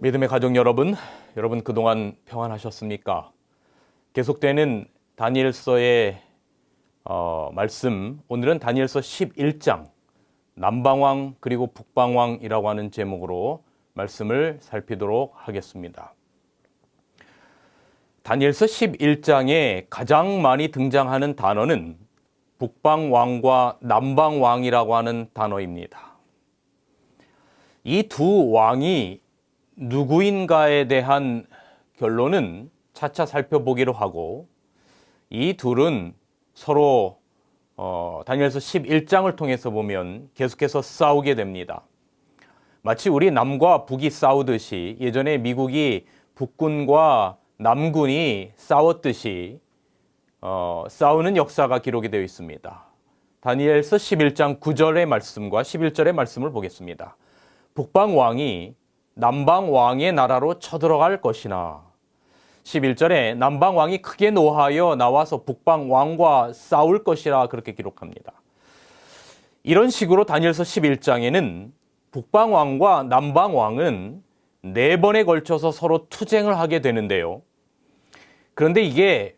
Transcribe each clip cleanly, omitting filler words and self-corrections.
믿음의 가족 여러분 그동안 평안하셨습니까? 계속되는 다니엘서의 말씀, 오늘은 다니엘서 11장 남방왕 그리고 북방왕이라고 하는 제목으로 말씀을 살피도록 하겠습니다. 다니엘서 11장에 가장 많이 등장하는 단어는 북방왕과 남방왕이라고 하는 단어입니다. 이 두 왕이 누구인가에 대한 결론은 차차 살펴보기로 하고, 이 둘은 서로 다니엘서 11장을 통해서 보면 계속해서 싸우게 됩니다. 마치 우리 남과 북이 싸우듯이, 예전에 미국이 북군과 남군이 싸웠듯이 싸우는 역사가 기록이 되어 있습니다. 다니엘서 11장 9절의 말씀과 11절의 말씀을 보겠습니다. 북방왕이 남방왕의 나라로 쳐들어갈 것이나, 11절에 남방왕이 크게 노하여 나와서 북방왕과 싸울 것이라 그렇게 기록합니다. 이런 식으로 다니엘서 11장에는 북방왕과 남방왕은 4번에 걸쳐서 서로 투쟁을 하게 되는데요. 그런데 이게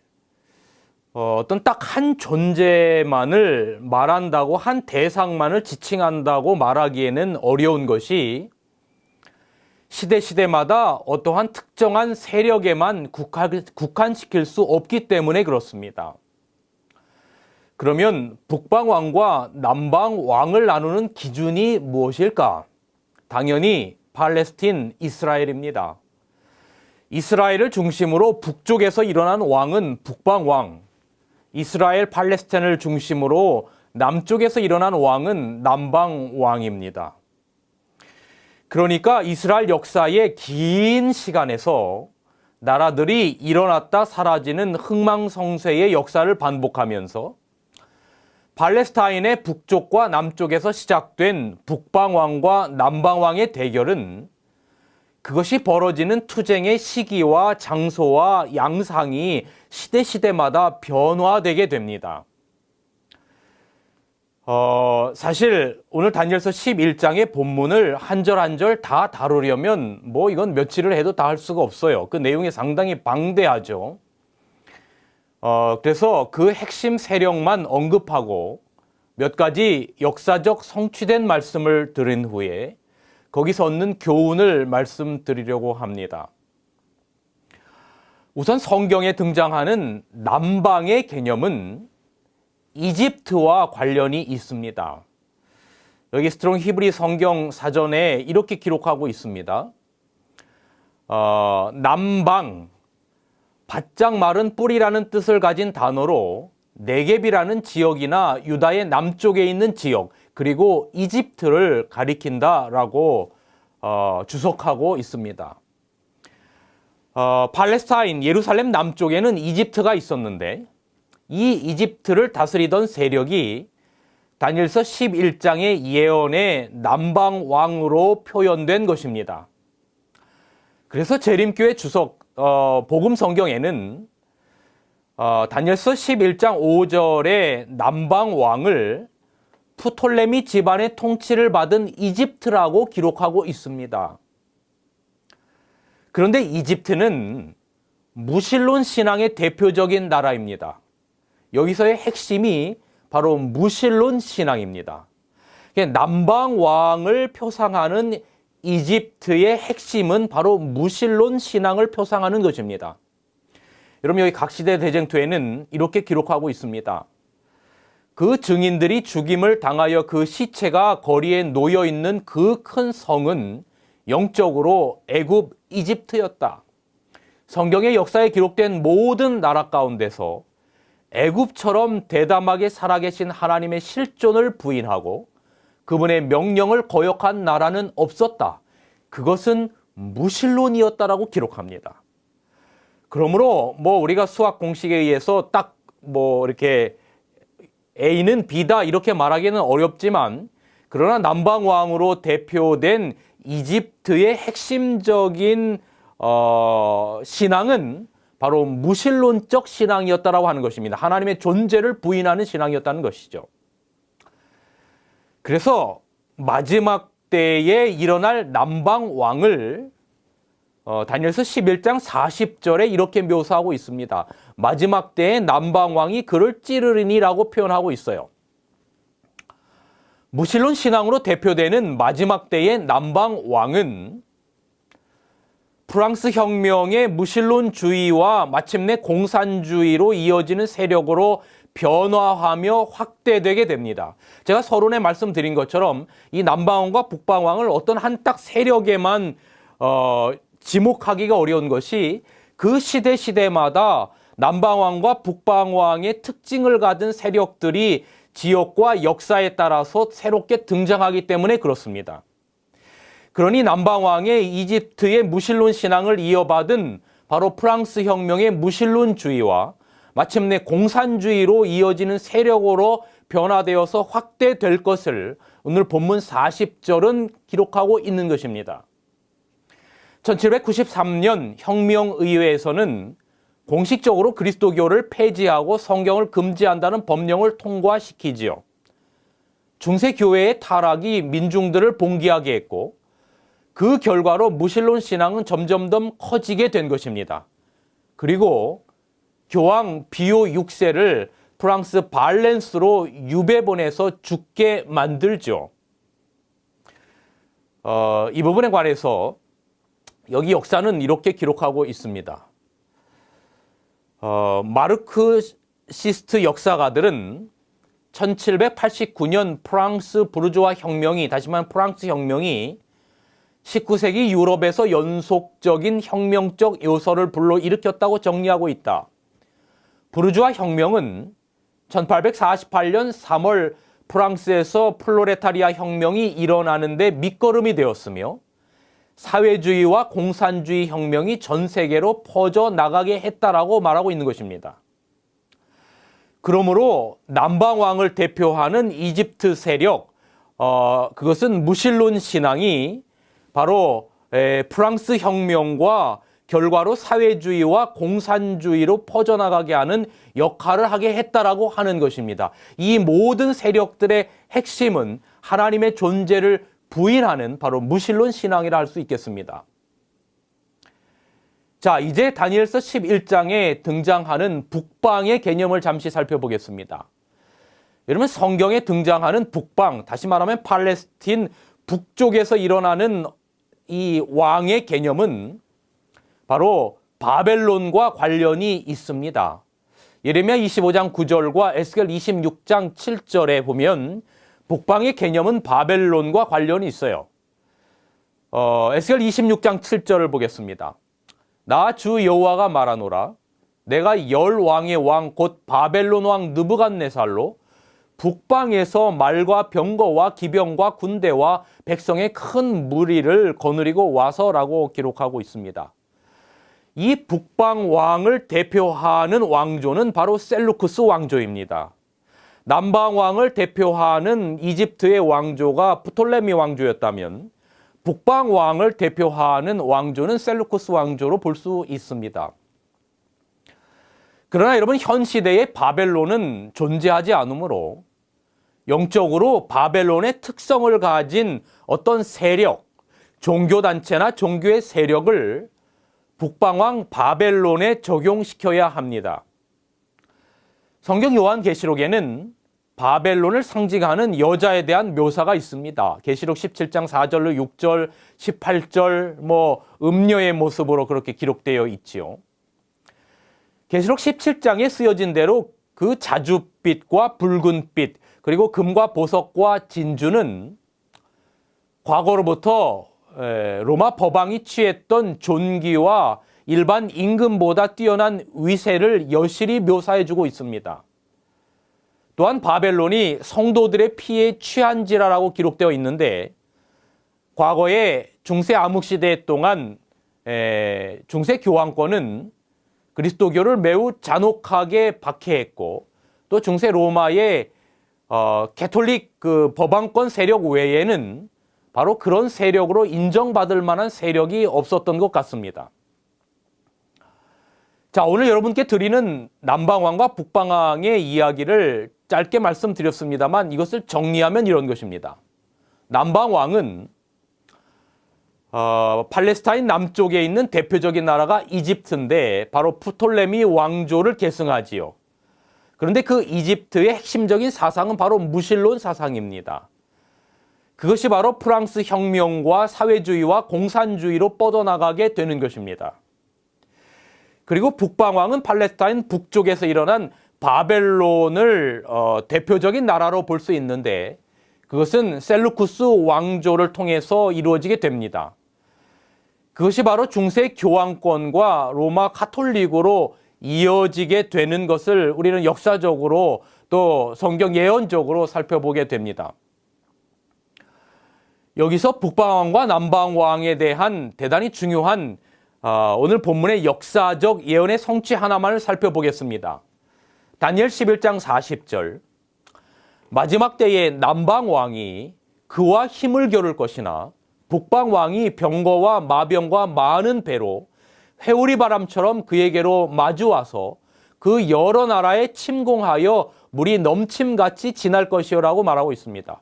어떤 딱 한 존재만을 말한다고, 한 대상만을 지칭한다고 말하기에는 어려운 것이, 시대마다 어떠한 특정한 세력에만 국한시킬 수 없기 때문에 그렇습니다. 그러면 북방왕과 남방왕을 나누는 기준이 무엇일까? 당연히 팔레스틴, 이스라엘입니다. 이스라엘을 중심으로 북쪽에서 일어난 왕은 북방왕, 이스라엘, 팔레스틴을 중심으로 남쪽에서 일어난 왕은 남방왕입니다. 그러니까 이스라엘 역사의 긴 시간에서 나라들이 일어났다 사라지는 흥망성쇠의 역사를 반복하면서 팔레스타인의 북쪽과 남쪽에서 시작된 북방왕과 남방왕의 대결은, 그것이 벌어지는 투쟁의 시기와 장소와 양상이 시대마다 변화되게 됩니다. 사실 오늘 다니엘서 11장의 본문을 한 절 한 절 다 다루려면 이건 며칠을 해도 다 할 수가 없어요. 그 내용이 상당히 방대하죠. 그래서 그 핵심 세력만 언급하고 몇 가지 역사적 성취된 말씀을 드린 후에 거기서 얻는 교훈을 말씀드리려고 합니다. 우선 성경에 등장하는 남방의 개념은 이집트와 관련이 있습니다. 여기 스트롱 히브리 성경 사전에 이렇게 기록하고 있습니다. 남방, 바짝 마른 뿌리라는 뜻을 가진 단어로 네겝이라는 지역이나 유다의 남쪽에 있는 지역, 그리고 이집트를 가리킨다라고 주석하고 있습니다. 팔레스타인, 예루살렘 남쪽에는 이집트가 있었는데, 이 이집트를 다스리던 세력이 다니엘서 11장의 예언의 남방왕으로 표현된 것입니다. 그래서 재림교회 주석 복음 성경에는 다니엘서 11장 5절의 남방왕을 프톨레미 집안의 통치를 받은 이집트라고 기록하고 있습니다. 그런데 이집트는 무신론 신앙의 대표적인 나라입니다. 여기서의 핵심이 바로 무신론 신앙입니다. 남방왕을 표상하는 이집트의 핵심은 바로 무신론 신앙을 표상하는 것입니다. 여러분, 여기 각시대 대쟁투에는 이렇게 기록하고 있습니다. 그 증인들이 죽임을 당하여 그 시체가 거리에 놓여 있는 그 큰 성은 영적으로 애굽 이집트였다. 성경의 역사에 기록된 모든 나라 가운데서 애굽처럼 대담하게 살아계신 하나님의 실존을 부인하고 그분의 명령을 거역한 나라는 없었다. 그것은 무신론이었다라고 기록합니다. 그러므로 우리가 수학 공식에 의해서 딱 이렇게 A는 B다 이렇게 말하기는 어렵지만, 그러나 남방왕으로 대표된 이집트의 핵심적인 신앙은 바로 무신론적 신앙이었다라고 하는 것입니다. 하나님의 존재를 부인하는 신앙이었다는 것이죠. 그래서 마지막 때에 일어날 남방왕을 다니엘서 11장 40절에 이렇게 묘사하고 있습니다. 마지막 때에 남방왕이 그를 찌르리니라고 표현하고 있어요. 무신론 신앙으로 대표되는 마지막 때의 남방왕은 프랑스 혁명의 무신론주의와 마침내 공산주의로 이어지는 세력으로 변화하며 확대되게 됩니다. 제가 서론에 말씀드린 것처럼 이 남방왕과 북방왕을 어떤 한 딱 세력에만 지목하기가 어려운 것이 그 시대마다 남방왕과 북방왕의 특징을 가진 세력들이 지역과 역사에 따라서 새롭게 등장하기 때문에 그렇습니다. 그러니 남방왕의 이집트의 무신론 신앙을 이어받은 바로 프랑스 혁명의 무신론주의와 마침내 공산주의로 이어지는 세력으로 변화되어서 확대될 것을 오늘 본문 40절은 기록하고 있는 것입니다. 1793년 혁명의회에서는 공식적으로 그리스도교를 폐지하고 성경을 금지한다는 법령을 통과시키지요. 중세교회의 타락이 민중들을 봉기하게 했고 그 결과로 무신론 신앙은 점점 더 커지게 된 것입니다. 그리고 교황 비오 6세를 프랑스 발렌스로 유배 보내서 죽게 만들죠. 이 부분에 관해서 여기 역사는 이렇게 기록하고 있습니다. 마르크시스트 역사가들은 1789년 프랑스 부르주아 혁명이, 다시 말하면 프랑스 혁명이 19세기 유럽에서 연속적인 혁명적 요소를 불러일으켰다고 정리하고 있다. 부르주아 혁명은 1848년 3월 프랑스에서 플로레타리아 혁명이 일어나는데 밑거름이 되었으며 사회주의와 공산주의 혁명이 전 세계로 퍼져나가게 했다라고 말하고 있는 것입니다. 그러므로 남방왕을 대표하는 이집트 세력, 그것은 무신론 신앙이 바로 프랑스 혁명과 결과로 사회주의와 공산주의로 퍼져나가게 하는 역할을 하게 했다라고 하는 것입니다. 이 모든 세력들의 핵심은 하나님의 존재를 부인하는 바로 무신론 신앙이라 할 수 있겠습니다. 자, 이제 다니엘서 11장에 등장하는 북방의 개념을 잠시 살펴보겠습니다. 여러분, 성경에 등장하는 북방, 다시 말하면 팔레스틴 북쪽에서 일어나는 이 왕의 개념은 바로 바벨론과 관련이 있습니다. 예레미야 25장 9절과 에스겔 26장 7절에 보면 북방의 개념은 바벨론과 관련이 있어요. 에스겔 26장 7절을 보겠습니다. 나 주 여호와가 말하노라. 내가 열 왕의 왕 곧 바벨론 왕 느부갓네살로 북방에서 말과 병거와 기병과 군대와 백성의 큰 무리를 거느리고 와서라고 기록하고 있습니다. 이 북방 왕을 대표하는 왕조는 바로 셀루쿠스 왕조입니다. 남방 왕을 대표하는 이집트의 왕조가 프톨레미 왕조였다면 북방 왕을 대표하는 왕조는 셀루쿠스 왕조로 볼 수 있습니다. 그러나 여러분, 현 시대의 바벨론은 존재하지 않으므로 영적으로 바벨론의 특성을 가진 어떤 세력, 종교단체나 종교의 세력을 북방왕 바벨론에 적용시켜야 합니다. 성경 요한계시록에는 바벨론을 상징하는 여자에 대한 묘사가 있습니다. 계시록 17장 4절로 6절, 18절, 음녀의 모습으로 그렇게 기록되어 있지요. 계시록 17장에 쓰여진 대로 그 자줏빛과 붉은빛, 그리고 금과 보석과 진주는 과거로부터 로마 법왕이 취했던 존귀와 일반 임금보다 뛰어난 위세를 여실히 묘사해주고 있습니다. 또한 바벨론이 성도들의 피에 취한지라라고 기록되어 있는데, 과거에 중세 암흑시대 동안 중세 교황권은 그리스도교를 매우 잔혹하게 박해했고, 또 중세 로마의 개톨릭 그 법왕권 세력 외에는 바로 그런 세력으로 인정받을 만한 세력이 없었던 것 같습니다. 자, 오늘 여러분께 드리는 남방왕과 북방왕의 이야기를 짧게 말씀드렸습니다만 이것을 정리하면 이런 것입니다. 남방왕은 팔레스타인 남쪽에 있는 대표적인 나라가 이집트인데 바로 프톨레미 왕조를 계승하지요. 그런데 그 이집트의 핵심적인 사상은 바로 무신론 사상입니다. 그것이 바로 프랑스 혁명과 사회주의와 공산주의로 뻗어나가게 되는 것입니다. 그리고 북방왕은 팔레스타인 북쪽에서 일어난 바벨론을 대표적인 나라로 볼 수 있는데 그것은 셀루쿠스 왕조를 통해서 이루어지게 됩니다. 그것이 바로 중세 교황권과 로마 가톨릭으로 이어지게 되는 것을 우리는 역사적으로 또 성경 예언적으로 살펴보게 됩니다. 여기서 북방왕과 남방왕에 대한 대단히 중요한 오늘 본문의 역사적 예언의 성취 하나만을 살펴보겠습니다. 다니엘 11장 40절 마지막 때에 남방왕이 그와 힘을 겨룰 것이나 북방왕이 병거와 마병과 많은 배로 회오리 바람처럼 그에게로 마주와서 그 여러 나라에 침공하여 물이 넘침같이 지날 것이요라고 말하고 있습니다.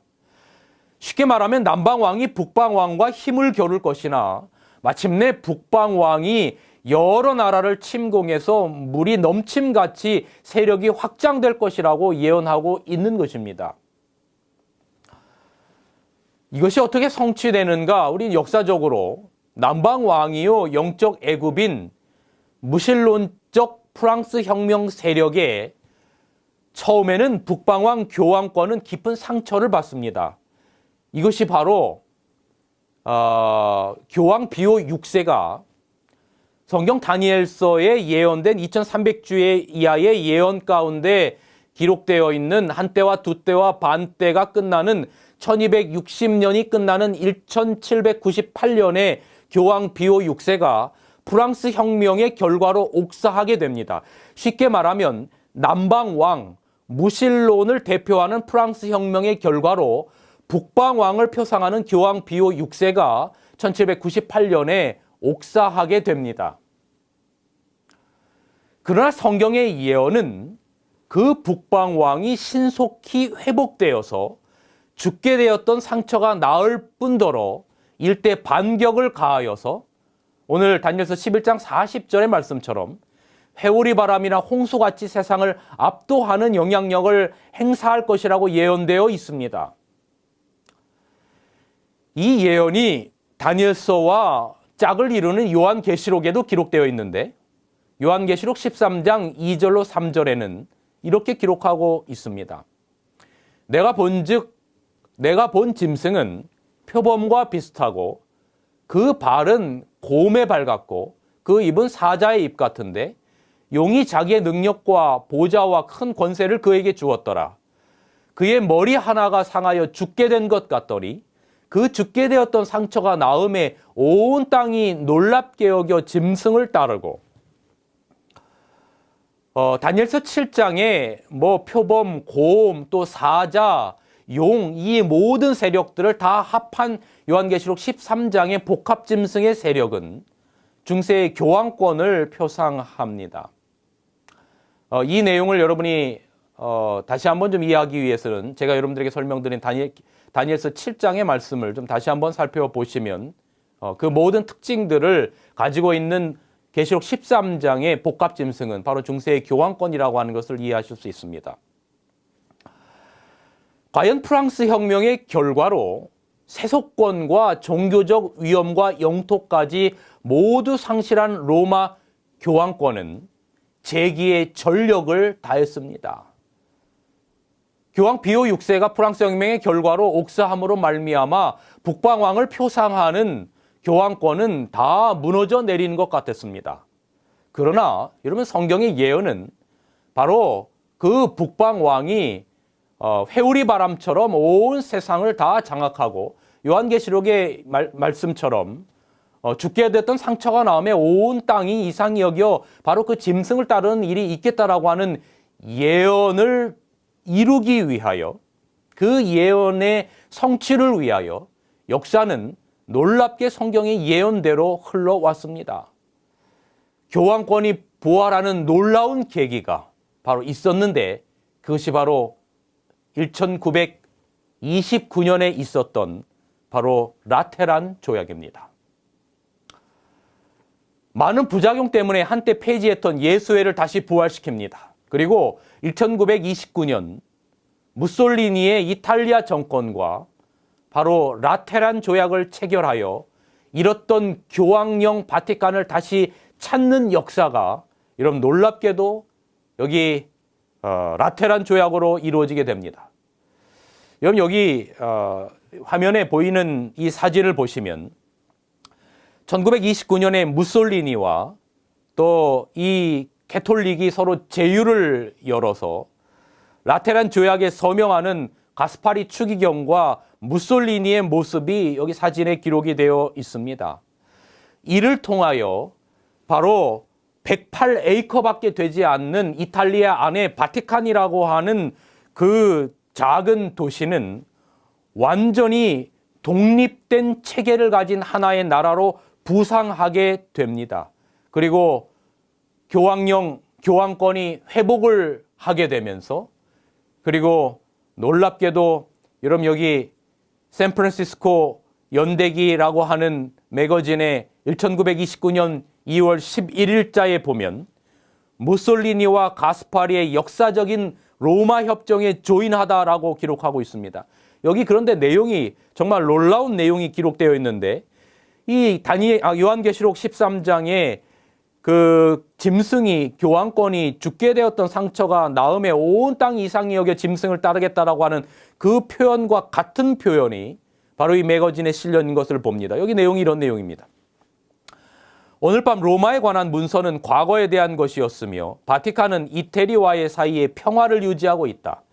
쉽게 말하면 남방왕이 북방왕과 힘을 겨룰 것이나 마침내 북방왕이 여러 나라를 침공해서 물이 넘침같이 세력이 확장될 것이라고 예언하고 있는 것입니다. 이것이 어떻게 성취되는가? 우리는 역사적으로 남방왕이요 영적 애굽인 무신론적 프랑스 혁명 세력에 처음에는 북방왕 교황권은 깊은 상처를 받습니다. 이것이 바로 교황 비오 6세가 성경 다니엘서에 예언된 2300주의 이하의 예언 가운데 기록되어 있는 한때와 두때와 반때가 끝나는 1260년이 끝나는 1798년에 교황 비오 6세가 프랑스 혁명의 결과로 옥사하게 됩니다. 쉽게 말하면 남방왕, 무신론을 대표하는 프랑스 혁명의 결과로 북방왕을 표상하는 교황 비오 6세가 1798년에 옥사하게 됩니다. 그러나 성경의 예언은 그 북방왕이 신속히 회복되어서 죽게 되었던 상처가 나을 뿐더러 일대 반격을 가하여서 오늘 다니엘서 11장 40절의 말씀처럼 회오리 바람이나 홍수같이 세상을 압도하는 영향력을 행사할 것이라고 예언되어 있습니다. 이 예언이 다니엘서와 짝을 이루는 요한계시록에도 기록되어 있는데 요한계시록 13장 2절로 3절에는 이렇게 기록하고 있습니다. 내가 본 짐승은 표범과 비슷하고 그 발은 곰의 발 같고 그 입은 사자의 입 같은데 용이 자기의 능력과 보좌와 큰 권세를 그에게 주었더라. 그의 머리 하나가 상하여 죽게 된 것 같더니 그 죽게 되었던 상처가 나음에 온 땅이 놀랍게 여겨 짐승을 따르고 다니엘서 7장에 표범, 곰, 또 사자, 용, 이 모든 세력들을 다 합한 요한계시록 13장의 복합짐승의 세력은 중세의 교황권을 표상합니다. 이 내용을 여러분이 다시 한번 좀 이해하기 위해서는 제가 여러분들에게 설명드린 다니엘서 7장의 말씀을 좀 다시 한번 살펴보시면 그 모든 특징들을 가지고 있는 계시록 13장의 복합짐승은 바로 중세의 교황권이라고 하는 것을 이해하실 수 있습니다. 과연 프랑스 혁명의 결과로 세속권과 종교적 위엄과 영토까지 모두 상실한 로마 교황권은 재기의 전력을 다했습니다. 교황 비오 6세가 프랑스 혁명의 결과로 옥사함으로 말미암아 북방왕을 표상하는 교황권은 다 무너져 내리는 것 같았습니다. 그러나 여러분 성경의 예언은 바로 그 북방왕이 회오리 바람처럼 온 세상을 다 장악하고 요한계시록의 말씀처럼 죽게 됐던 상처가 나오며 온 땅이 이상히 여겨 바로 그 짐승을 따르는 일이 있겠다라고 하는 예언을 이루기 위하여 그 예언의 성취를 위하여 역사는 놀랍게 성경의 예언대로 흘러왔습니다. 교황권이 부활하는 놀라운 계기가 바로 있었는데 그것이 바로 1929년에 있었던 바로 라테란 조약입니다. 많은 부작용 때문에 한때 폐지했던 예수회를 다시 부활시킵니다. 그리고 1929년 무솔리니의 이탈리아 정권과 바로 라테란 조약을 체결하여 잃었던 교황령 바티칸을 다시 찾는 역사가 여러분 놀랍게도 여기 라테란 조약으로 이루어지게 됩니다. 여러분 여기 화면에 보이는 이 사진을 보시면 1929년에 무솔리니와 또 이 캐톨릭이 서로 제휴를 열어서 라테란 조약에 서명하는 가스파리 추기경과 무솔리니의 모습이 여기 사진에 기록이 되어 있습니다. 이를 통하여 바로 108에이커밖에 되지 않는 이탈리아 안에 바티칸이라고 하는 그 작은 도시는 완전히 독립된 체계를 가진 하나의 나라로 부상하게 됩니다. 그리고 교황권이 회복을 하게 되면서 그리고 놀랍게도 여러분 여기 샌프란시스코 연대기라고 하는 매거진의 1929년 2월 11일자에 보면 무솔리니와 가스파리의 역사적인 로마 협정에 조인하다라고 기록하고 있습니다. 여기 그런데 내용이 정말 놀라운 내용이 기록되어 있는데 이 요한계시록 13장에 그 짐승이 교황권이 죽게 되었던 상처가 나음에 온 땅 이상이 여겨 짐승을 따르겠다라고 하는 그 표현과 같은 표현이 바로 이 매거진에 실려 있는 것을 봅니다. 여기 내용이 이런 내용입니다. 오늘 밤 로마에 관한 문서는 과거에 대한 것이었으며 바티칸은 이태리와의 사이에 평화를 유지하고 있다.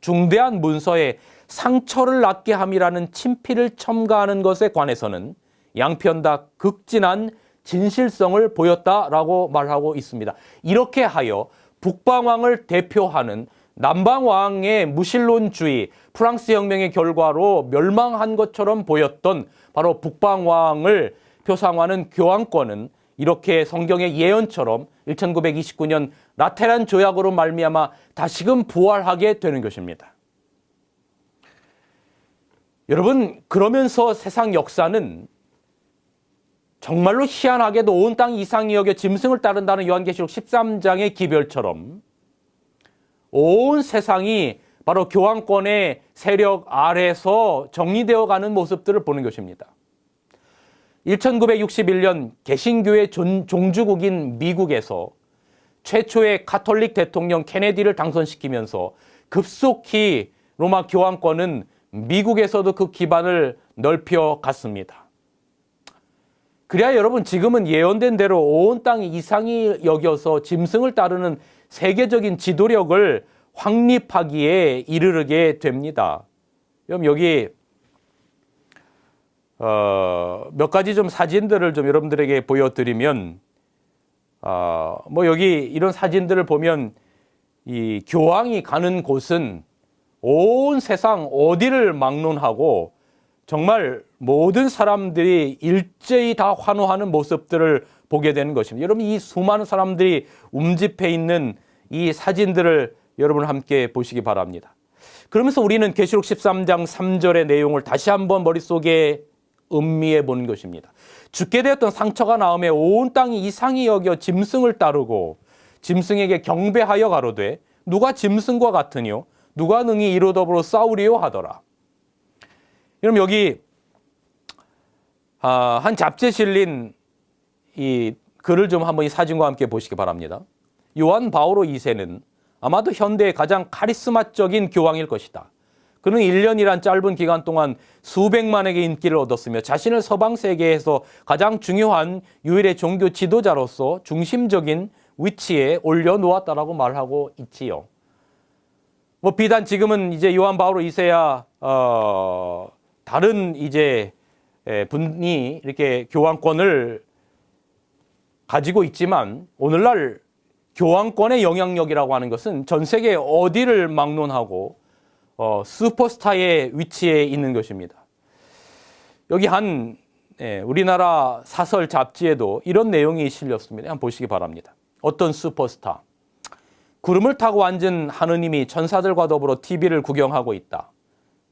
중대한 문서에 상처를 낫게 함이라는 친필을 첨가하는 것에 관해서는 양편 다 극진한 진실성을 보였다라고 말하고 있습니다. 이렇게 하여 북방왕을 대표하는 남방왕의 무신론주의, 프랑스 혁명의 결과로 멸망한 것처럼 보였던 바로 북방왕을 표상화하는 교황권은 이렇게 성경의 예언처럼 1929년 라테란 조약으로 말미암아 다시금 부활하게 되는 것입니다. 여러분, 그러면서 세상 역사는 정말로 희한하게도 온 땅 이상이 여겨 짐승을 따른다는 요한계시록 13장의 기별처럼 온 세상이 바로 교황권의 세력 아래서 정리되어 가는 모습들을 보는 것입니다. 1961년 개신교의 종주국인 미국에서 최초의 가톨릭 대통령 케네디를 당선시키면서 급속히 로마 교황권은 미국에서도 그 기반을 넓혀 갔습니다. 그래야 여러분 지금은 예언된 대로 온 땅이 이상히 여겨서 짐승을 따르는 세계적인 지도력을 확립하기에 이르게 됩니다. 그럼 여기 몇 가지 좀 사진들을 좀 여러분들에게 보여드리면 뭐 여기 이런 사진들을 보면 이 교황이 가는 곳은 온 세상 어디를 막론하고 정말 모든 사람들이 일제히 다 환호하는 모습들을 보게 되는 것입니다. 여러분 이 수많은 사람들이 움집해 있는 이 사진들을 여러분 함께 보시기 바랍니다. 그러면서 우리는 계시록 13장 3절의 내용을 다시 한번 머릿속에 음미해 보는 것입니다. 죽게 되었던 상처가 나음에 온 땅이 이상히 여겨 짐승을 따르고 짐승에게 경배하여 가로되 누가 짐승과 같으뇨 누가 능히 이로 더불어 싸우리요 하더라. 그럼 여기 한 잡지에 실린 이 글을 좀 한번 이 사진과 함께 보시기 바랍니다. 요한 바오로 2세는 아마도 현대의 가장 카리스마적인 교황일 것이다. 그는 1년이란 짧은 기간 동안 수백만에게 인기를 얻었으며 자신을 서방 세계에서 가장 중요한 유일의 종교 지도자로서 중심적인 위치에 올려놓았다라고 말하고 있지요. 뭐 비단 지금은 이제 요한 바오로 2세야 다른 이제 분이 이렇게 교황권을 가지고 있지만 오늘날 교황권의 영향력이라고 하는 것은 전 세계 어디를 막론하고 슈퍼스타의 위치에 있는 것입니다. 여기 한 우리나라 사설 잡지에도 이런 내용이 실렸습니다. 한번 보시기 바랍니다. 어떤 슈퍼스타. 구름을 타고 앉은 하느님이 천사들과 더불어 TV를 구경하고 있다.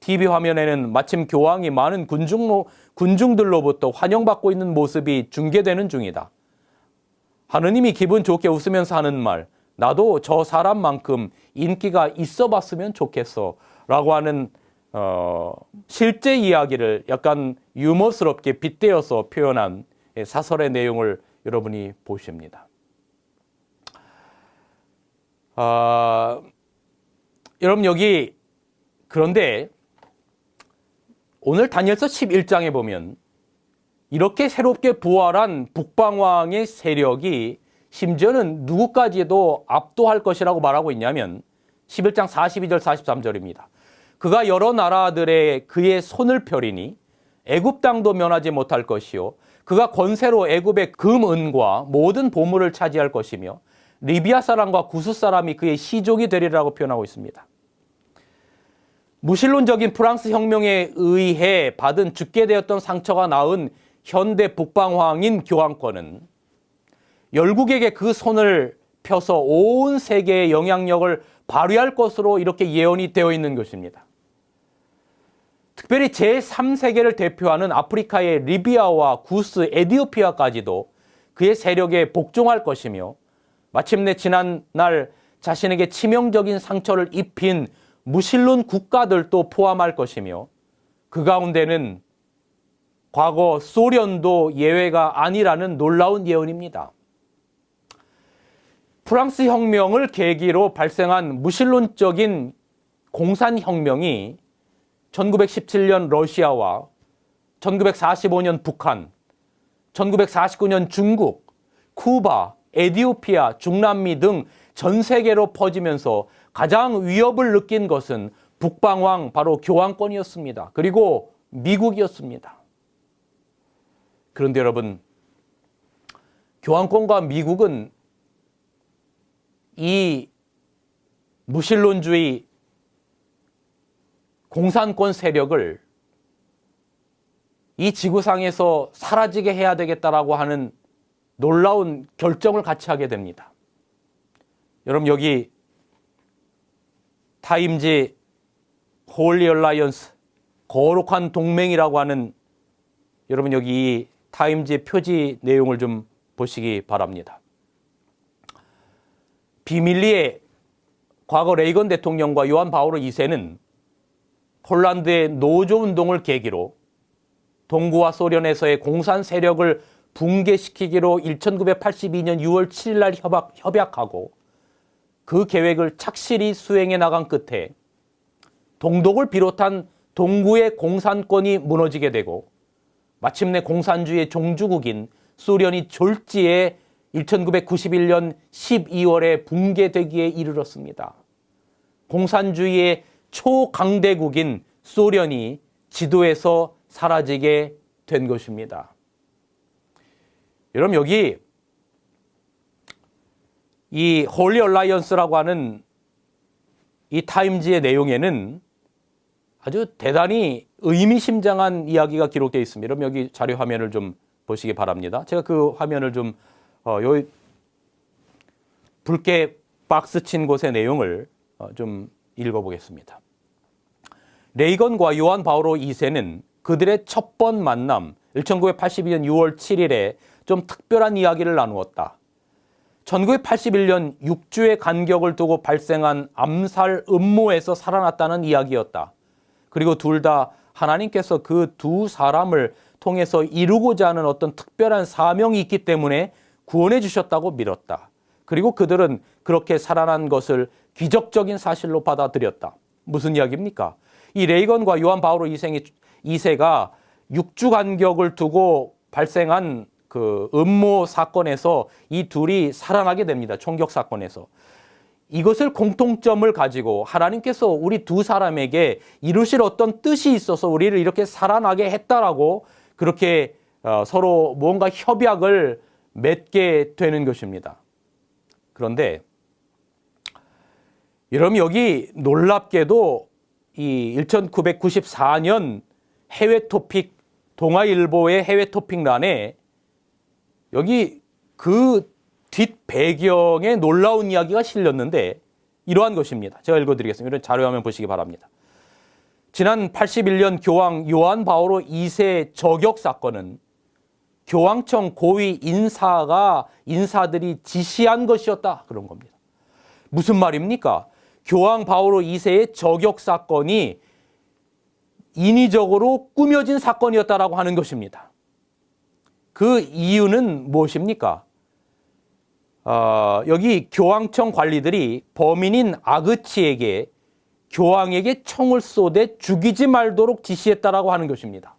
TV 화면에는 마침 교황이 많은 군중들로부터 환영받고 있는 모습이 중계되는 중이다. 하느님이 기분 좋게 웃으면서 하는 말, 나도 저 사람만큼 인기가 있어 봤으면 좋겠어 라고 하는 실제 이야기를 약간 유머스럽게 빗대어서 표현한 사설의 내용을 여러분이 보십니다. 여러분 여기 그런데 오늘 다니엘서 11장에 보면 이렇게 새롭게 부활한 북방왕의 세력이 심지어는 누구까지도 압도할 것이라고 말하고 있냐면 11장 42절 43절입니다. 그가 여러 나라들의 그의 손을 펴리니 애굽 땅도 면하지 못할 것이요 그가 권세로 애굽의 금, 은과 모든 보물을 차지할 것이며 리비아 사람과 구스 사람이 그의 시종이 되리라고 표현하고 있습니다. 무신론적인 프랑스 혁명에 의해 받은 죽게 되었던 상처가 낳은 현대 북방왕인 교황권은 열국에게 그 손을 펴서 온 세계의 영향력을 발휘할 것으로 이렇게 예언이 되어 있는 것입니다. 특별히 제3세계를 대표하는 아프리카의 리비아와 구스, 에티오피아까지도 그의 세력에 복종할 것이며 마침내 지난날 자신에게 치명적인 상처를 입힌 무신론 국가들도 포함할 것이며 그 가운데는 과거 소련도 예외가 아니라는 놀라운 예언입니다. 프랑스 혁명을 계기로 발생한 무신론적인 공산혁명이 1917년 러시아와 1945년 북한, 1949년 중국, 쿠바, 에티오피아, 중남미 등 전 세계로 퍼지면서 가장 위협을 느낀 것은 북방왕 바로 교황권이었습니다. 그리고 미국이었습니다. 그런데 여러분, 교황권과 미국은 이 무신론주의 공산권 세력을 이 지구상에서 사라지게 해야 되겠다라고 하는 놀라운 결정을 같이 하게 됩니다. 여러분 여기 타임지 홀리 얼라이언스 거룩한 동맹이라고 하는 여러분 여기 이 타임지 표지 내용을 좀 보시기 바랍니다. 비밀리에 과거 레이건 대통령과 요한 바오로 2세는 폴란드의 노조운동을 계기로 동구와 소련에서의 공산 세력을 붕괴시키기로 1982년 6월 7일 날 협약하고 그 계획을 착실히 수행해 나간 끝에 동독을 비롯한 동구의 공산권이 무너지게 되고 마침내 공산주의의 종주국인 소련이 졸지에 1991년 12월에 붕괴되기에 이르렀습니다. 공산주의의 초강대국인 소련이 지도에서 사라지게 된 것입니다. 여러분 여기 이 홀리 얼라이언스라고 하는 이 타임지의 내용에는 아주 대단히 의미심장한 이야기가 기록되어 있습니다. 여러분 여기 자료 화면을 좀 보시기 바랍니다. 제가 그 화면을 좀 여기 붉게 박스 친 곳의 내용을 좀 읽어보겠습니다. 레이건과 요한 바오로 2세는 그들의 첫 번 만남 1982년 6월 7일에 좀 특별한 이야기를 나누었다. 1981년 6주의 간격을 두고 발생한 암살 음모에서 살아났다는 이야기였다. 그리고 둘 다 하나님께서 그 두 사람을 통해서 이루고자 하는 어떤 특별한 사명이 있기 때문에 구원해 주셨다고 믿었다. 그리고 그들은 그렇게 살아난 것을 기적적인 사실로 받아들였다. 무슨 이야기입니까? 이 레이건과 요한 바오로 2세가 6주 간격을 두고 발생한 그 음모 사건에서 이 둘이 살아나게 됩니다. 총격 사건에서. 이것을 공통점을 가지고 하나님께서 우리 두 사람에게 이루실 어떤 뜻이 있어서 우리를 이렇게 살아나게 했다라고 그렇게 서로 뭔가 협약을 맺게 되는 것입니다. 그런데 여러분 여기 놀랍게도 이 1994년 해외 토픽 동아일보의 해외 토픽란에 여기 그 뒷 배경에 놀라운 이야기가 실렸는데 이러한 것입니다. 제가 읽어드리겠습니다. 이런 자료화면 보시기 바랍니다. 지난 81년 교황 요한 바오로 2세 저격 사건은 교황청 고위 인사들이 지시한 것이었다. 그런 겁니다. 무슨 말입니까? 교황 바오로 2세의 저격 사건이 인위적으로 꾸며진 사건이었다라고 하는 것입니다. 그 이유는 무엇입니까? 여기 교황청 관리들이 범인인 아그치에게 교황에게 총을 쏘되 죽이지 말도록 지시했다라고 하는 것입니다.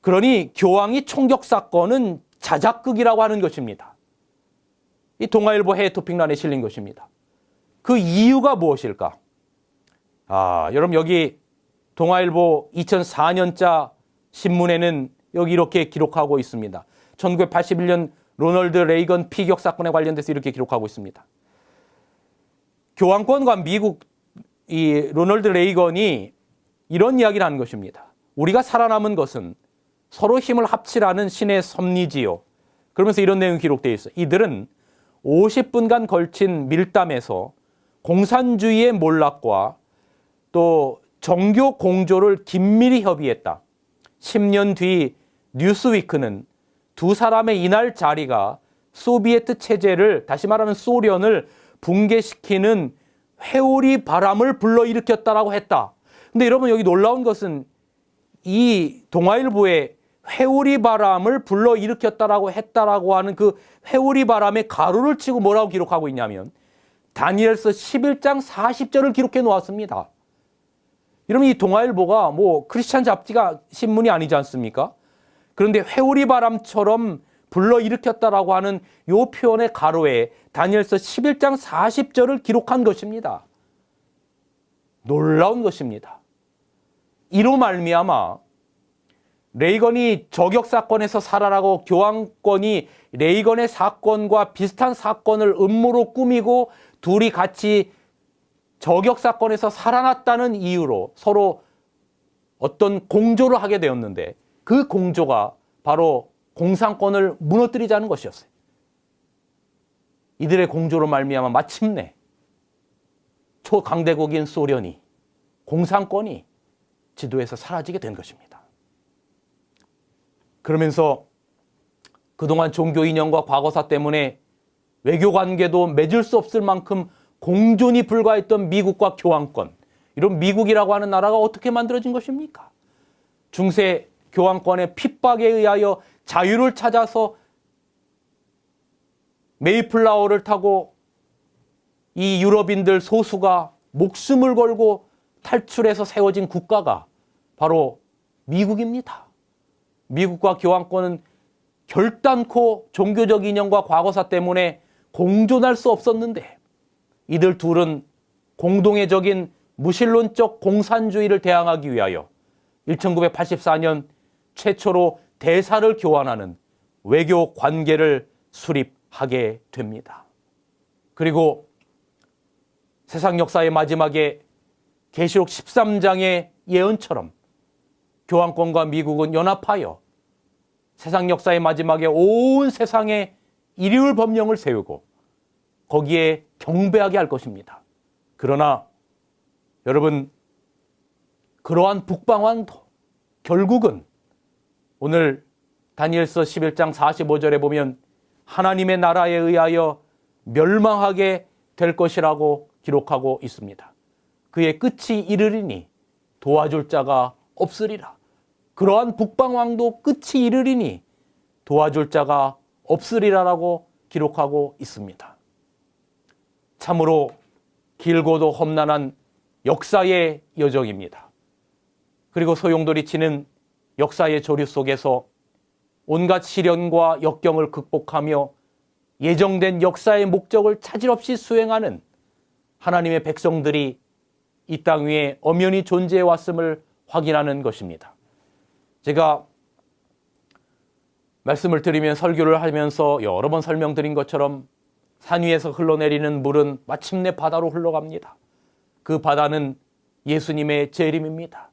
그러니 교황이 총격 사건은 자작극이라고 하는 것입니다. 이 동아일보 해외 토픽란에 실린 것입니다. 그 이유가 무엇일까? 여러분 여기 동아일보 2004년자 신문에는 여기 이렇게 기록하고 있습니다. 1981년 로널드 레이건 피격 사건에 관련돼서 이렇게 기록하고 있습니다. 교황권과 미국 이 로널드 레이건이 이런 이야기를 하는 것입니다. 우리가 살아남은 것은 서로 힘을 합치라는 신의 섭리지요. 그러면서 이런 내용이 기록되어 있어요. 이들은 50분간 걸친 밀담에서 공산주의의 몰락과 또 정교 공조를 긴밀히 협의했다. 10년 뒤 뉴스위크는 두 사람의 이날 자리가 소비에트 체제를, 다시 말하면 소련을 붕괴시키는 회오리 바람을 불러일으켰다라고 했다. 근데 여러분 여기 놀라운 것은 이 동아일보에 회오리 바람을 불러일으켰다라고 했다라고 하는 그 회오리 바람에 가로를 치고 뭐라고 기록하고 있냐면 다니엘서 11장 40절을 기록해 놓았습니다. 여러분 이 동아일보가 뭐 크리스찬 잡지가 신문이 아니지 않습니까? 그런데 회오리 바람처럼 불러일으켰다라고 하는 이 표현의 가로에 다니엘서 11장 40절을 기록한 것입니다. 놀라운 것입니다. 이로 말미암아 레이건이 저격 사건에서 살아라고 교황권이 레이건의 사건과 비슷한 사건을 음모로 꾸미고 둘이 같이 저격 사건에서 살아났다는 이유로 서로 어떤 공조를 하게 되었는데 그 공조가 바로 공산권을 무너뜨리자는 것이었어요. 이들의 공조로 말미암아 마침내 초강대국인 소련이, 공산권이 지도에서 사라지게 된 것입니다. 그러면서 그동안 종교 인연과 과거사 때문에 외교 관계도 맺을 수 없을 만큼 공존이 불과했던 미국과 교황권, 이런 미국이라고 하는 나라가 어떻게 만들어진 것입니까? 중세 교황권의 핍박에 의하여 자유를 찾아서 메이플라워를 타고 이 유럽인들 소수가 목숨을 걸고 탈출해서 세워진 국가가 바로 미국입니다. 미국과 교황권은 결단코 종교적 인연과 과거사 때문에 공존할 수 없었는데 이들 둘은 공동애적인 무신론적 공산주의를 대항하기 위하여 1984년 최초로 대사를 교환하는 외교 관계를 수립하게 됩니다. 그리고 세상 역사의 마지막에 계시록 13장의 예언처럼 교황권과 미국은 연합하여 세상 역사의 마지막에 온 세상에 일율 법령을 세우고 거기에 경배하게 할 것입니다. 그러나 여러분, 그러한 북방왕도 결국은 오늘 다니엘서 11장 45절에 보면 하나님의 나라에 의하여 멸망하게 될 것이라고 기록하고 있습니다. 그의 끝이 이르리니 도와줄 자가 없으리라. 그러한 북방왕도 끝이 이르리니 도와줄 자가 없으리라라고 기록하고 있습니다. 참으로 길고도 험난한 역사의 여정입니다. 그리고 소용돌이 치는 역사의 조류 속에서 온갖 시련과 역경을 극복하며 예정된 역사의 목적을 차질 없이 수행하는 하나님의 백성들이 이 땅 위에 엄연히 존재해 왔음을 확인하는 것입니다. 제가 말씀을 드리면 설교를 하면서 여러 번 설명드린 것처럼 산 위에서 흘러내리는 물은 마침내 바다로 흘러갑니다. 그 바다는 예수님의 재림입니다.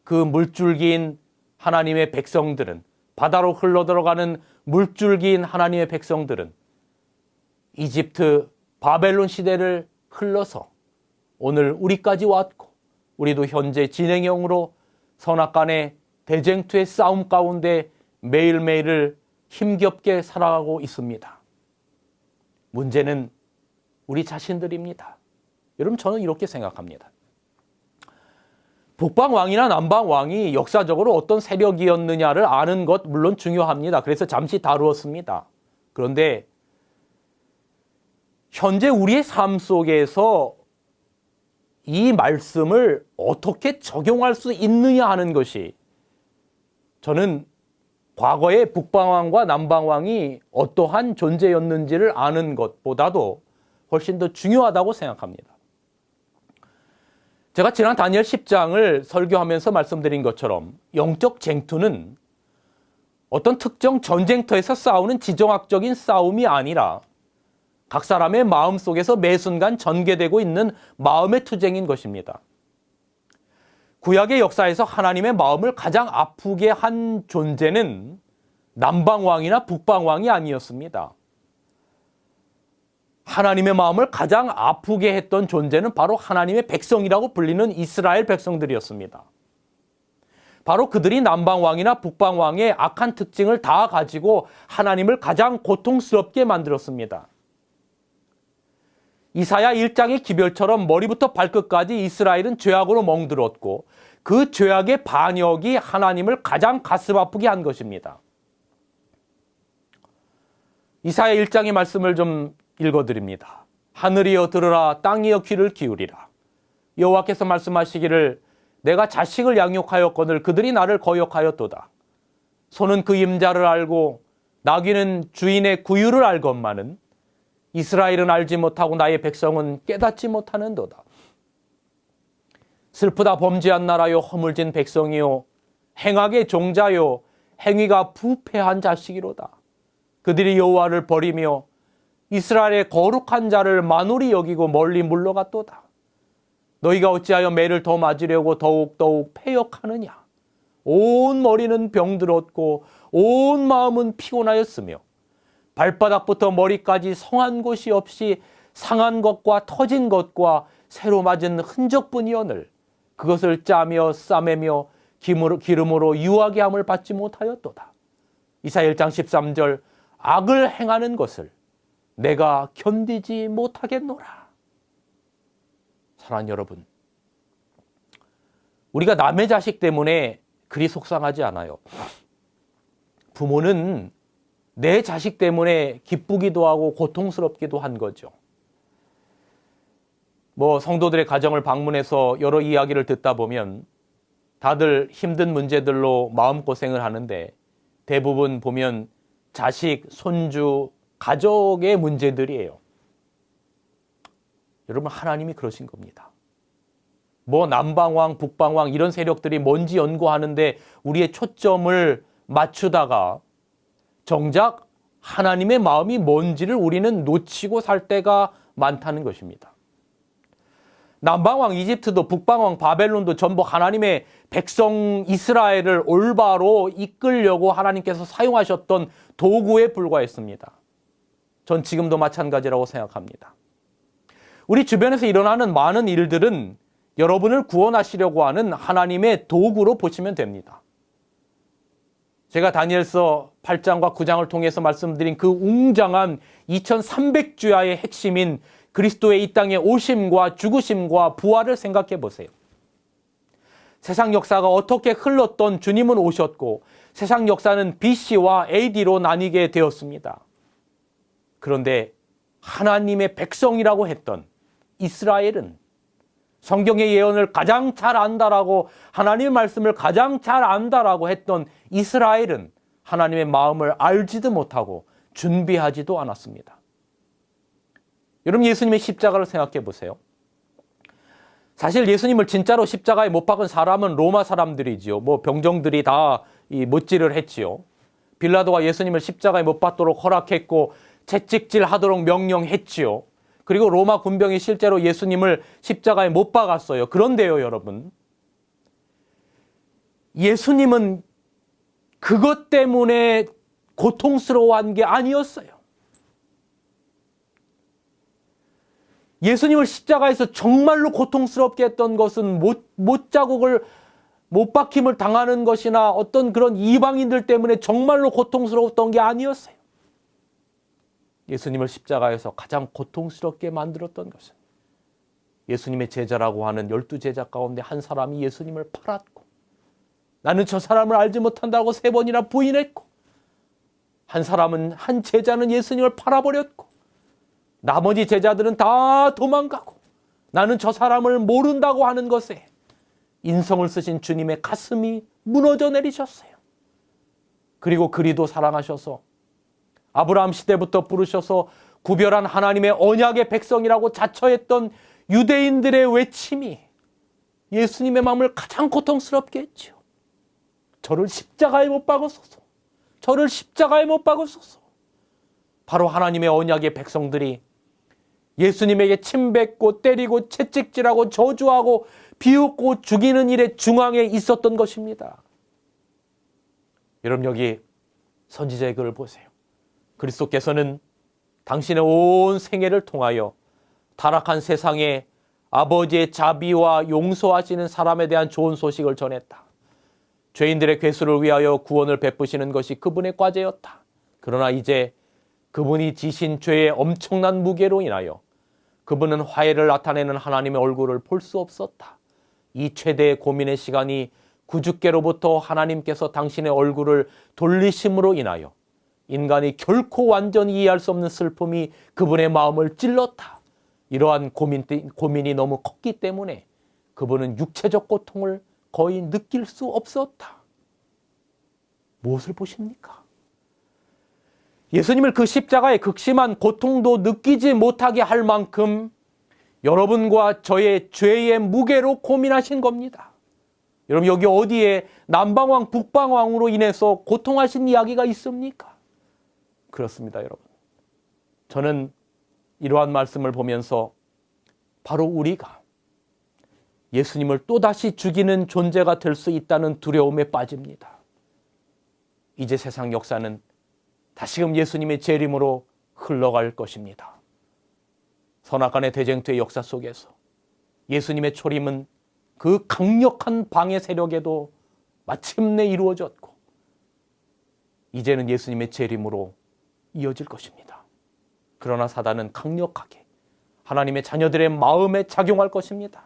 그 물줄기인 하나님의 백성들은, 바다로 흘러들어가는 물줄기인 하나님의 백성들은 이집트, 바벨론 시대를 흘러서 오늘 우리까지 왔고 우리도 현재 진행형으로 선악간의 대쟁투의 싸움 가운데 매일매일을 힘겹게 살아가고 있습니다. 문제는 우리 자신들입니다. 여러분, 저는 이렇게 생각합니다. 북방왕이나 남방왕이 역사적으로 어떤 세력이었느냐를 아는 것 물론 중요합니다. 그래서 잠시 다루었습니다. 그런데 현재 우리의 삶 속에서 이 말씀을 어떻게 적용할 수 있느냐 하는 것이 저는 과거의 북방왕과 남방왕이 어떠한 존재였는지를 아는 것보다도 훨씬 더 중요하다고 생각합니다. 제가 지난 다니엘 10장을 설교하면서 말씀드린 것처럼 영적 쟁투는 어떤 특정 전쟁터에서 싸우는 지정학적인 싸움이 아니라 각 사람의 마음 속에서 매 순간 전개되고 있는 마음의 투쟁인 것입니다. 구약의 역사에서 하나님의 마음을 가장 아프게 한 존재는 남방왕이나 북방왕이 아니었습니다. 하나님의 마음을 가장 아프게 했던 존재는 바로 하나님의 백성이라고 불리는 이스라엘 백성들이었습니다. 바로 그들이 남방왕이나 북방왕의 악한 특징을 다 가지고 하나님을 가장 고통스럽게 만들었습니다. 이사야 1장의 기별처럼 머리부터 발끝까지 이스라엘은 죄악으로 멍들었고 그 죄악의 반역이 하나님을 가장 가슴 아프게 한 것입니다. 이사야 1장의 말씀을 좀 읽어드립니다. 하늘이여 들으라, 땅이여 귀를 기울이라. 여호와께서 말씀하시기를 내가 자식을 양육하였거늘 그들이 나를 거역하였도다. 소는 그 임자를 알고 나귀는 주인의 구유를 알건만은 이스라엘은 알지 못하고 나의 백성은 깨닫지 못하는도다. 슬프다 범죄한 나라요 허물진 백성이요 행악의 종자요 행위가 부패한 자식이로다. 그들이 여호와를 버리며 이스라엘의 거룩한 자를 만홀히 여기고 멀리 물러갔도다. 너희가 어찌하여 매를 더 맞으려고 더욱 패역하느냐. 온 머리는 병들었고 온 마음은 피곤하였으며 발바닥부터 머리까지 성한 곳이 없이 상한 것과 터진 것과 새로 맞은 흔적뿐이오늘 그것을 짜며 싸매며 기름으로 유하게 함을 받지 못하였도다. 이사야 1장 13절 악을 행하는 것을 내가 견디지 못하겠노라. 사랑하는 여러분, 우리가 남의 자식 때문에 그리 속상하지 않아요. 부모는 내 자식 때문에 기쁘기도 하고 고통스럽기도 한 거죠. 성도들의 가정을 방문해서 여러 이야기를 듣다 보면 다들 힘든 문제들로 마음고생을 하는데 대부분 보면 자식, 손주, 가족의 문제들이에요. 여러분, 하나님이 그러신 겁니다. 남방왕, 북방왕 이런 세력들이 뭔지 연구하는데 우리의 초점을 맞추다가 정작 하나님의 마음이 뭔지를 우리는 놓치고 살 때가 많다는 것입니다. 남방왕 이집트도 북방왕 바벨론도 전부 하나님의 백성 이스라엘을 올바로 이끌려고 하나님께서 사용하셨던 도구에 불과했습니다. 전 지금도 마찬가지라고 생각합니다. 우리 주변에서 일어나는 많은 일들은 여러분을 구원하시려고 하는 하나님의 도구로 보시면 됩니다. 제가 다니엘서 8장과 9장을 통해서 말씀드린 그 웅장한 2300주야의 핵심인 그리스도의 이 땅에 오심과 죽으심과 부활을 생각해 보세요. 세상 역사가 어떻게 흘렀던 주님은 오셨고 세상 역사는 BC와 AD로 나뉘게 되었습니다. 그런데 하나님의 백성이라고 했던 이스라엘은 성경의 예언을 가장 잘 안다라고 하나님의 말씀을 가장 잘 안다라고 했던 이스라엘은 하나님의 마음을 알지도 못하고 준비하지도 않았습니다. 여러분, 예수님의 십자가를 생각해 보세요. 사실 예수님을 진짜로 십자가에 못 박은 사람은 로마 사람들이지요. 병정들이 다 못질을 했지요. 빌라도가 예수님을 십자가에 못 박도록 허락했고 채찍질 하도록 명령했지요. 그리고 로마 군병이 실제로 예수님을 십자가에 못 박았어요. 그런데요, 여러분, 예수님은 그것 때문에 고통스러워한 게 아니었어요. 예수님을 십자가에서 정말로 고통스럽게 했던 것은 못자국을 못 박힘을 당하는 것이나 어떤 그런 이방인들 때문에 정말로 고통스러웠던 게 아니었어요. 예수님을 십자가에서 가장 고통스럽게 만들었던 것은 예수님의 제자라고 하는 12제자 가운데 한 사람이 예수님을 팔았고, 나는 저 사람을 알지 못한다고 3번이나 부인했고, 한 제자는 예수님을 팔아버렸고, 나머지 제자들은 다 도망가고, 나는 저 사람을 모른다고 하는 것에 인성을 쓰신 주님의 가슴이 무너져 내리셨어요. 그리고 그리도 사랑하셔서 아브라함 시대부터 부르셔서 구별한 하나님의 언약의 백성이라고 자처했던 유대인들의 외침이 예수님의 마음을 가장 고통스럽게 했죠. 저를 십자가에 못 박으소서. 저를 십자가에 못 박으소서. 바로 하나님의 언약의 백성들이 예수님에게 침뱉고 때리고 채찍질하고 저주하고 비웃고 죽이는 일의 중앙에 있었던 것입니다. 여러분, 여기 선지자의 글을 보세요. 그리스도께서는 당신의 온 생애를 통하여 타락한 세상에 아버지의 자비와 용서하시는 사람에 대한 좋은 소식을 전했다. 죄인들의 괴수를 위하여 구원을 베푸시는 것이 그분의 과제였다. 그러나 이제 그분이 지신 죄의 엄청난 무게로 인하여 그분은 화해를 나타내는 하나님의 얼굴을 볼 수 없었다. 이 최대의 고민의 시간이 구주께로부터 하나님께서 당신의 얼굴을 돌리심으로 인하여 인간이 결코 완전히 이해할 수 없는 슬픔이 그분의 마음을 찔렀다. 이러한 고민이 너무 컸기 때문에 그분은 육체적 고통을 거의 느낄 수 없었다. 무엇을 보십니까? 예수님을 그 십자가의 극심한 고통도 느끼지 못하게 할 만큼 여러분과 저의 죄의 무게로 고민하신 겁니다. 여러분, 여기 어디에 남방왕, 북방왕으로 인해서 고통하신 이야기가 있습니까? 그렇습니다, 여러분. 저는 이러한 말씀을 보면서 바로 우리가 예수님을 또다시 죽이는 존재가 될 수 있다는 두려움에 빠집니다. 이제 세상 역사는 다시금 예수님의 재림으로 흘러갈 것입니다. 선악간의 대쟁투의 역사 속에서 예수님의 초림은 그 강력한 방해 세력에도 마침내 이루어졌고, 이제는 예수님의 재림으로 이어질 것입니다. 그러나 사단은 강력하게 하나님의 자녀들의 마음에 작용할 것입니다.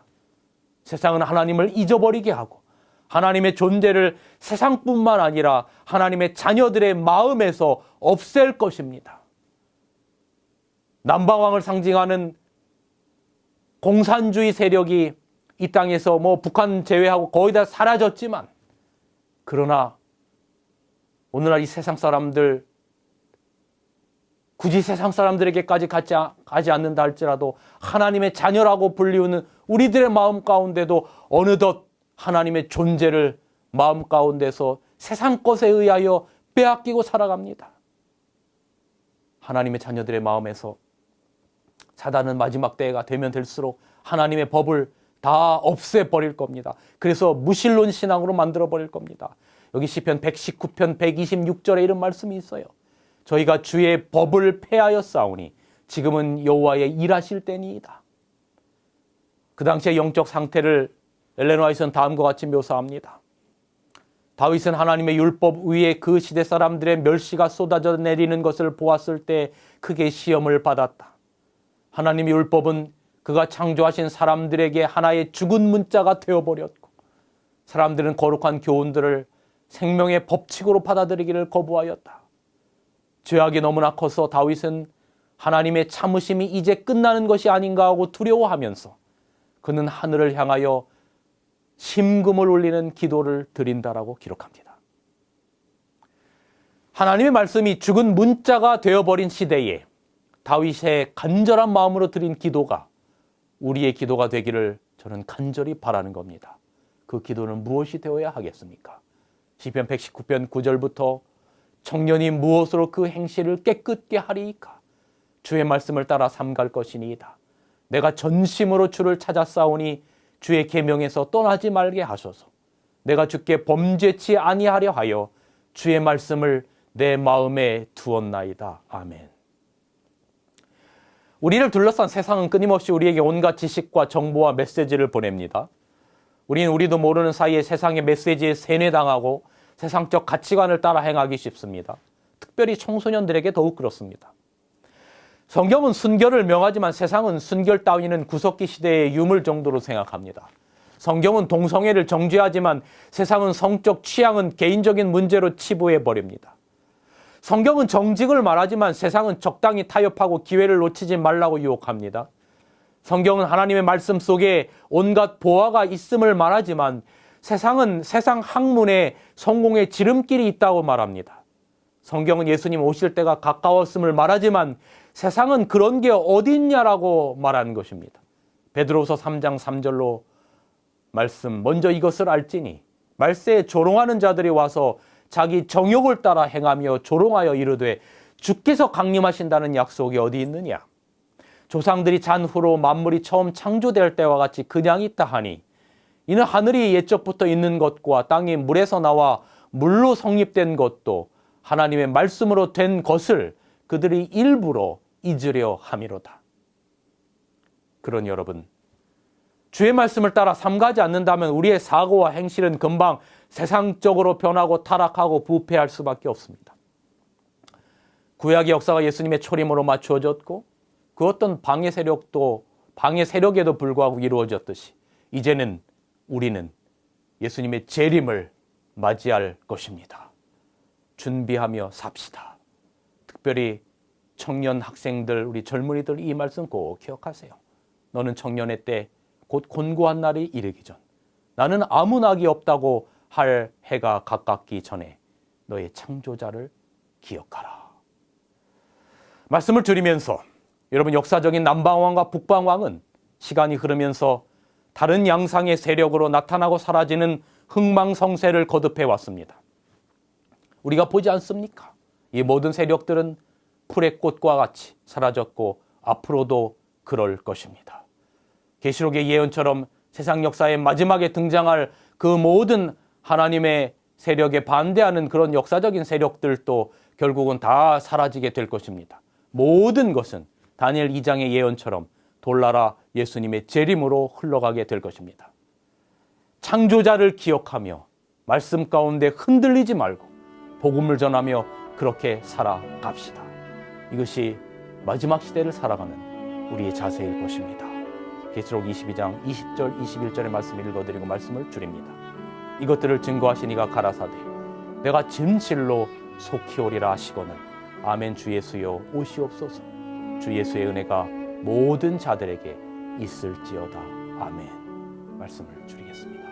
세상은 하나님을 잊어버리게 하고 하나님의 존재를 세상뿐만 아니라 하나님의 자녀들의 마음에서 없앨 것입니다. 남방왕을 상징하는 공산주의 세력이 이 땅에서 북한 제외하고 거의 다 사라졌지만, 그러나 오늘날 이 세상 사람들, 굳이 세상 사람들에게까지 가지 않는다 할지라도 하나님의 자녀라고 불리우는 우리들의 마음 가운데도 어느덧 하나님의 존재를 마음 가운데서 세상 것에 의하여 빼앗기고 살아갑니다. 하나님의 자녀들의 마음에서 사단은 마지막 때가 되면 될수록 하나님의 법을 다 없애버릴 겁니다. 그래서 무신론 신앙으로 만들어버릴 겁니다. 여기 시편 119편 126절에 이런 말씀이 있어요. 저희가 주의 법을 폐하여 싸우니 지금은 여호와의 일하실 때니이다. 그 당시의 영적 상태를 엘렌 화이트는 다음과 같이 묘사합니다. 다윗은 하나님의 율법 위에 그 시대 사람들의 멸시가 쏟아져 내리는 것을 보았을 때 크게 시험을 받았다. 하나님의 율법은 그가 창조하신 사람들에게 하나의 죽은 문자가 되어버렸고, 사람들은 거룩한 교훈들을 생명의 법칙으로 받아들이기를 거부하였다. 죄악이 너무나 커서 다윗은 하나님의 참으심이 이제 끝나는 것이 아닌가 하고 두려워하면서 그는 하늘을 향하여 심금을 울리는 기도를 드린다라고 기록합니다. 하나님의 말씀이 죽은 문자가 되어버린 시대에 다윗의 간절한 마음으로 드린 기도가 우리의 기도가 되기를 저는 간절히 바라는 겁니다. 그 기도는 무엇이 되어야 하겠습니까? 시편 119편 9절부터 청년이 무엇으로 그 행실을 깨끗게 하리이까? 주의 말씀을 따라 삼갈 것이니이다. 내가 전심으로 주를 찾아 싸우니 주의 계명에서 떠나지 말게 하소서. 내가 주께 범죄치 아니하려 하여 주의 말씀을 내 마음에 두었나이다. 아멘. 우리를 둘러싼 세상은 끊임없이 우리에게 온갖 지식과 정보와 메시지를 보냅니다. 우리도 모르는 사이에 세상의 메시지에 세뇌당하고 세상적 가치관을 따라 행하기 쉽습니다. 특별히 청소년들에게 더욱 그렇습니다. 성경은 순결을 명하지만 세상은 순결 따위는 구석기 시대의 유물 정도로 생각합니다. 성경은 동성애를 정죄하지만 세상은 성적 취향은 개인적인 문제로 치부해버립니다. 성경은 정직을 말하지만 세상은 적당히 타협하고 기회를 놓치지 말라고 유혹합니다. 성경은 하나님의 말씀 속에 온갖 보화가 있음을 말하지만 세상은 세상 학문에 성공의 지름길이 있다고 말합니다. 성경은 예수님 오실 때가 가까웠음을 말하지만 세상은 그런 게 어딨냐라고 말하는 것입니다. 베드로후서 3장 3절로 말씀, 먼저 이것을 알지니 말세에 조롱하는 자들이 와서 자기 정욕을 따라 행하며 조롱하여 이르되 주께서 강림하신다는 약속이 어디 있느냐. 조상들이 잔 후로 만물이 처음 창조될 때와 같이 그냥 있다 하니 이는 하늘이 옛적부터 있는 것과 땅이 물에서 나와 물로 성립된 것도 하나님의 말씀으로 된 것을 그들이 일부러 잊으려 함이로다. 그러니 여러분, 주의 말씀을 따라 삼가지 않는다면 우리의 사고와 행실은 금방 세상적으로 변하고 타락하고 부패할 수밖에 없습니다. 구약의 역사가 예수님의 초림으로 맞추어졌고 그 어떤 방해 세력에도 불구하고 이루어졌듯이 이제는 우리는 예수님의 재림을 맞이할 것입니다. 준비하며 삽시다. 특별히 청년 학생들, 우리 젊은이들 이 말씀 꼭 기억하세요. 너는 청년의 때 곧 곤고한 날이 이르기 전 나는 아무 낙이 없다고 할 해가 가깝기 전에 너의 창조자를 기억하라. 말씀을 드리면서 여러분, 역사적인 남방왕과 북방왕은 시간이 흐르면서 다른 양상의 세력으로 나타나고 사라지는 흥망성쇠를 거듭해 왔습니다. 우리가 보지 않습니까? 이 모든 세력들은 풀의 꽃과 같이 사라졌고 앞으로도 그럴 것입니다. 계시록의 예언처럼 세상 역사의 마지막에 등장할 그 모든 하나님의 세력에 반대하는 그런 역사적인 세력들도 결국은 다 사라지게 될 것입니다. 모든 것은 다니엘 2장의 예언처럼 돌나라 예수님의 재림으로 흘러가게 될 것입니다. 창조자를 기억하며 말씀 가운데 흔들리지 말고 복음을 전하며 그렇게 살아갑시다. 이것이 마지막 시대를 살아가는 우리의 자세일 것입니다. 계시록 22장 20절 21절의 말씀을 읽어드리고 말씀을 줄입니다. 이것들을 증거하신 이가 가라사대 내가 진실로 속히 오리라 하시거늘 아멘. 주 예수여 오시옵소서. 주 예수의 은혜가 모든 자들에게 있을지어다. 아멘. 말씀을 줄이겠습니다.